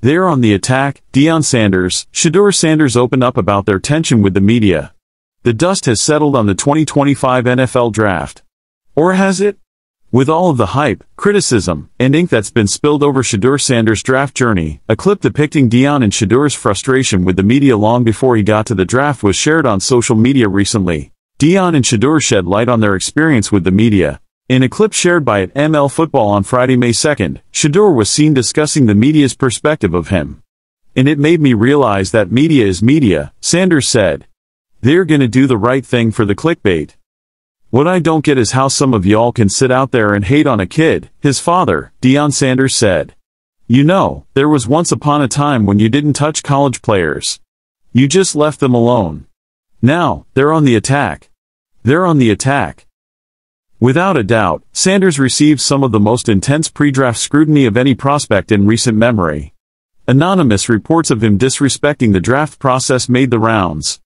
They're on the attack. Deion Sanders, Shedeur Sanders open up about their tension with the media. The dust has settled on the 2025 NFL Draft. Or has it? With all of the hype, criticism, and ink that's been spilled over Shedeur Sanders' draft journey, a clip depicting Deion and Shedeur's frustration with the media long before he got to the draft was shared on social media recently. Deion and Shedeur shed light on their experience with the media. In a clip shared by ML Football on Friday, May 2nd, Shedeur was seen discussing the media's perspective of him. "And it made me realize that media is media," Sanders said. "They're gonna do the right thing for the clickbait. What I don't get is how some of y'all can sit out there and hate on a kid, his father," Deion Sanders said. "You know, there was once upon a time when you didn't touch college players. You just left them alone. Now, they're on the attack. They're on the attack." Without a doubt, Sanders received some of the most intense pre-draft scrutiny of any prospect in recent memory. Anonymous reports of him disrespecting the draft process made the rounds.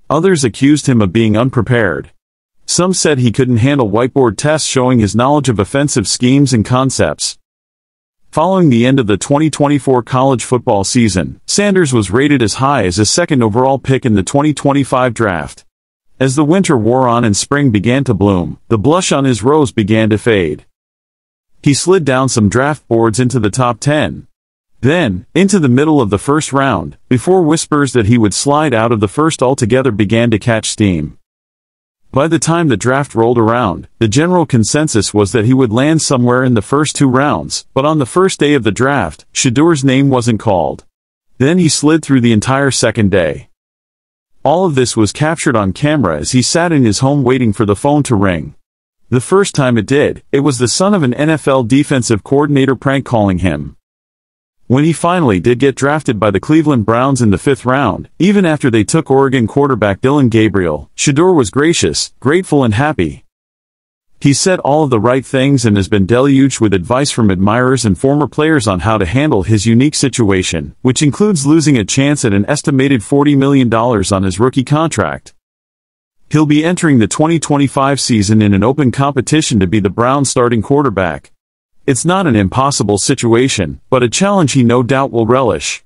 Others accused him of being unprepared. Some said he couldn't handle whiteboard tests showing his knowledge of offensive schemes and concepts. Following the end of the 2024 college football season, Sanders was rated as high as a second overall pick in the 2025 draft. As the winter wore on and spring began to bloom, the blush on his rose began to fade. He slid down some draft boards into the top 10. Then, into the middle of the first round, before whispers that he would slide out of the first altogether began to catch steam. By the time the draft rolled around, the general consensus was that he would land somewhere in the first 2 rounds, but on the first day of the draft, Shedeur's name wasn't called. Then he slid through the entire second day. All of this was captured on camera as he sat in his home waiting for the phone to ring. The first time it did, it was the son of an NFL defensive coordinator prank calling him. When he finally did get drafted by the Cleveland Browns in the 5th round, even after they took Oregon quarterback Dillon Gabriel, Shedeur was gracious, grateful and happy. He said all of the right things and has been deluged with advice from admirers and former players on how to handle his unique situation, which includes losing a chance at an estimated $40 million on his rookie contract. He'll be entering the 2025 season in an open competition to be the Browns' starting quarterback. It's not an impossible situation, but a challenge he no doubt will relish.